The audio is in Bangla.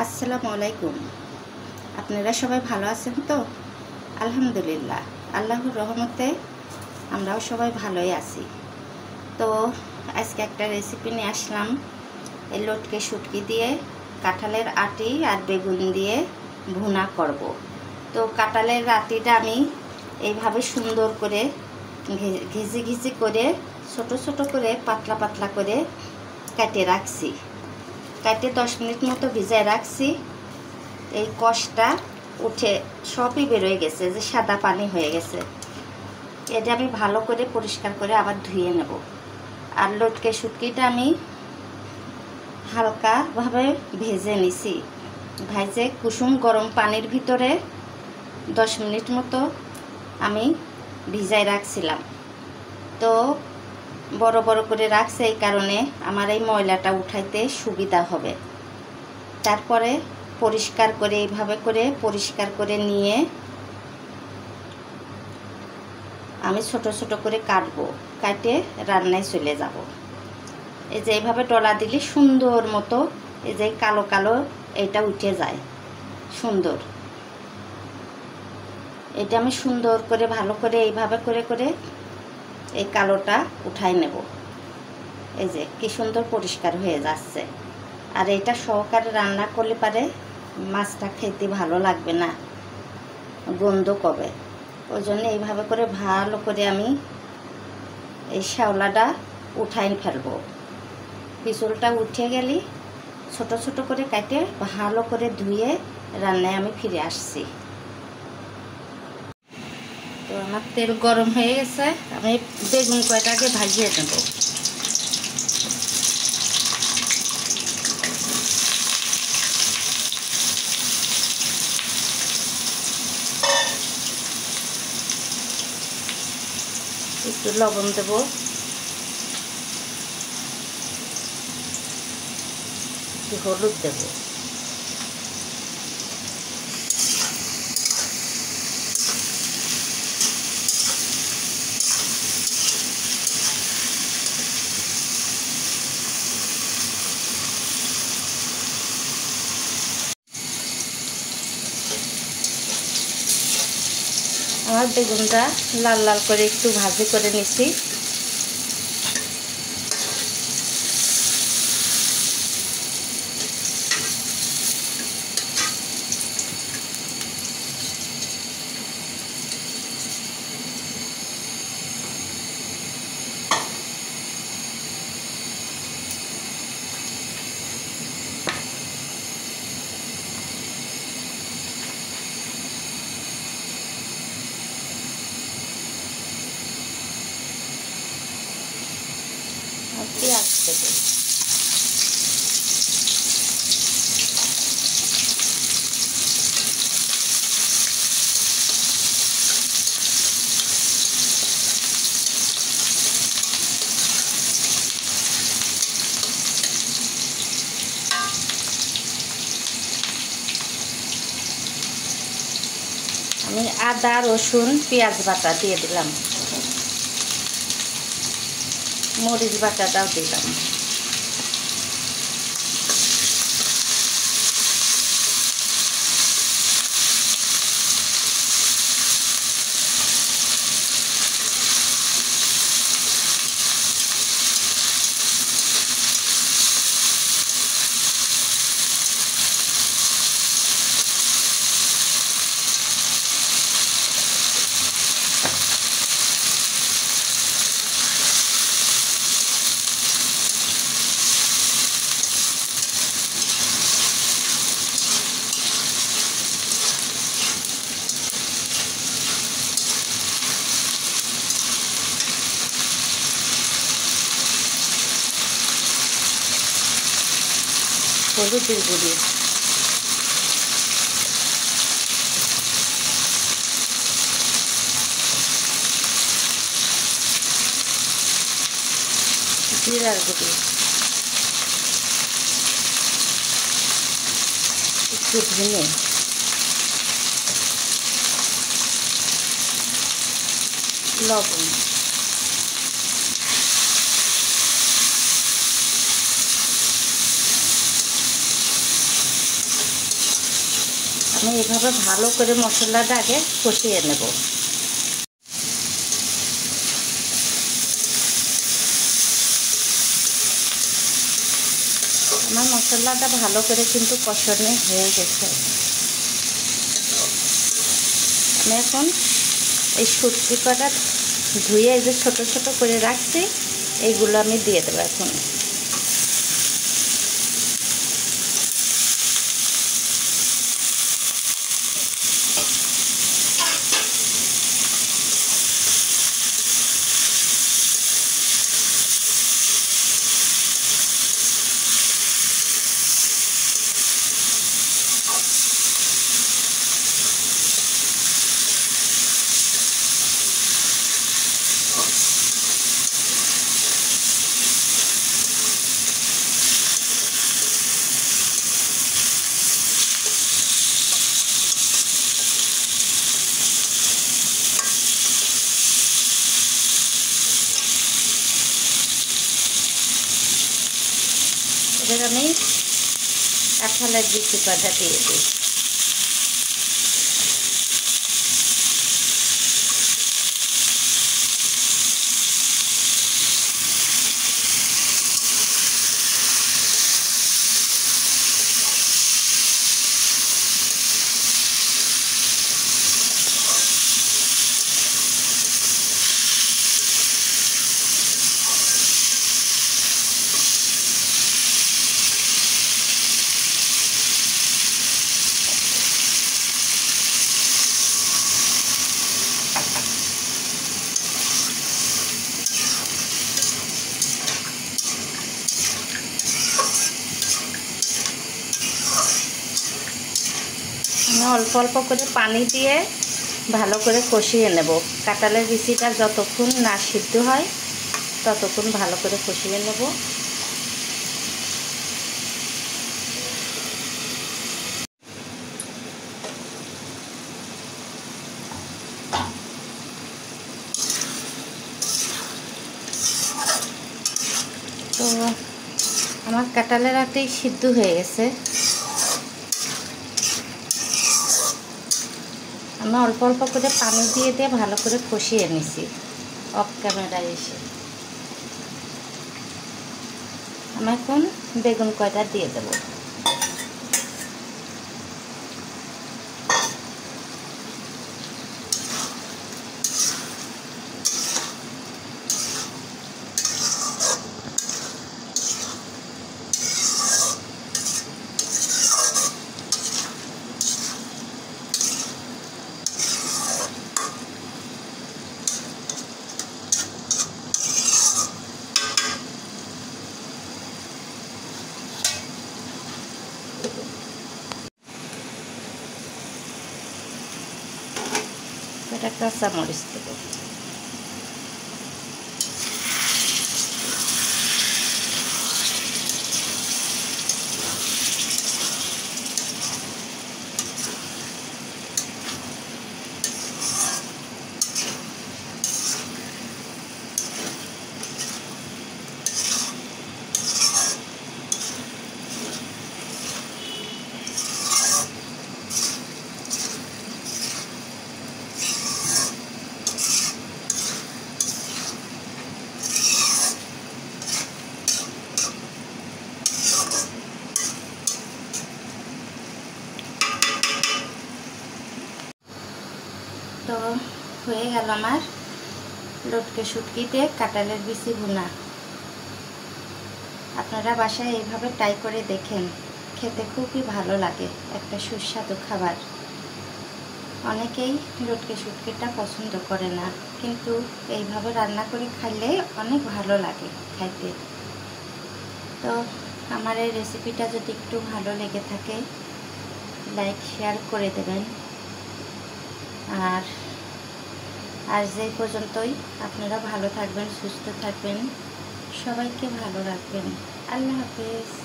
আসসালামু আলাইকুম। আপনারা সবাই ভালো আছেন তো? আলহামদুলিল্লাহ, আল্লাহর রহমতে আমরাও সবাই ভালোই আছি। তো আজকে একটা রেসিপি নিয়ে আসলাম। এই লটকে শুটকি দিয়ে কাঁঠালের আটি আর বেগুন দিয়ে ভুনা করব। তো কাঁঠালের আটিটা আমি এইভাবে সুন্দর করে ঘিজি ঘিজি করে ছোট ছোট করে পাতলা পাতলা করে কেটে রাখছি। কেটে 10 মিনিট মতো ভিজায় রাখছি। এই কষটা উঠে সবই বেরোয় গেছে, যে সাদা পানি হয়ে গেছে। এটা আমি ভালো করে পরিষ্কার করে আবার ধুয়ে নেব। আর লটকে শুটকিটা আমি হালকাভাবে ভেজে নিছি। ভেজে কুসুম গরম পানির ভিতরে 10 মিনিট মতো আমি ভিজায় রাখছিলাম। তো বড় বড় করে রাখছে এই কারণে আমার এই ময়লাটা উঠাইতে সুবিধা হবে। তারপরে পরিষ্কার করে এইভাবে করে পরিষ্কার করে নিয়ে আমি ছোট ছোট করে কাটবো, কাটে রান্নায় চলে যাব। এই যে এইভাবে ডলা দিলে সুন্দর মতো এই যে কালো কালো এটা উঠে যায় সুন্দর। এটা আমি সুন্দর করে ভালো করে এইভাবে করে করে এই কালোটা উঠাই নেব। এই যে কি সুন্দর পরিষ্কার হয়ে যাচ্ছে। আর এটা সহকারে রান্না করলে পারে মাছটা খেতে ভালো লাগবে না, গন্ধ কবে। ওই জন্য এইভাবে করে ভালো করে আমি এই শ্যাওলাটা উঠাই ফেলবো। পিছলটা উঠে গেলে ছোট ছোট করে কেটে ভালো করে ধুয়ে রান্নায় আমি ফিরে আসছি। তো আমার তেল গরম হয়ে গেছে, আমি বেগুন কয়টাকে ভাজিয়ে নেব। একটু লবণ দেব, একটু হলুদ দেব। আমার বেগুনটা লাল লাল করে একটু ভাজি করে নিছি। আর পেঁয়াজ দেবো। আমি আদা রসুন পেঁয়াজ বাটা দিয়ে দিলাম, মরিচ বাটাটাও দিলাম। হলুদের গুঁড়ি, জিরার গুঁড়ি, একটু ধনে, লবণ, আমি এভাবে ভালো করে মশলাটা আগে কষিয়ে নেব। আমার মশলাটা ভালো করে কিন্তু কষানো হয়ে গেছে। আমি এখন এই শুটকি কটা ধুয়ে এই যে ছোটো ছোটো করে রাখছি, এইগুলো আমি দিয়ে দেবো এখন। এবার আমি কাঁঠালের বিচি কটা দিয়ে দিই। আমি অল্প অল্প করে পানি দিয়ে ভালো করে কষিয়ে নেব। কাঁঠালের বিচিটা যতক্ষণ না সিদ্ধ হয় ততক্ষণ ভালো করে কষিয়ে নেব। তো আমার কাঁঠালের আতেই সিদ্ধ হয়ে গেছে। আমি অল্প অল্প করে পানি দিয়ে ভালো করে কষিয়ে নিছি অফ ক্যামেরায় এসে। আমি এখন বেগুন কয়টা দিয়ে দেব। এটা কাঁচামরিচ দেব। তো হয়ে গেল আমার লটকে শুটকিতে কাঁঠালের বিচি ভুনা। আপনারা বাসায় এইভাবে ট্রাই করে দেখেন, খেতে খুবই ভালো লাগে, একটা সুস্বাদু খাবার। অনেকেই লটকে শুটকিটা পছন্দ করে না, কিন্তু এইভাবে রান্না করে খাইলে অনেক ভালো লাগে খাইতে। তো আমার এই রেসিপিটা যদি একটু ভালো লেগে থাকে লাইক শেয়ার করে দেবেন। আর আজ এই পর্যন্তই। আপনারা ভালো থাকবেন, সুস্থ থাকবেন, সবাইকে ভালো রাখবেন। আল্লাহ হাফেজ।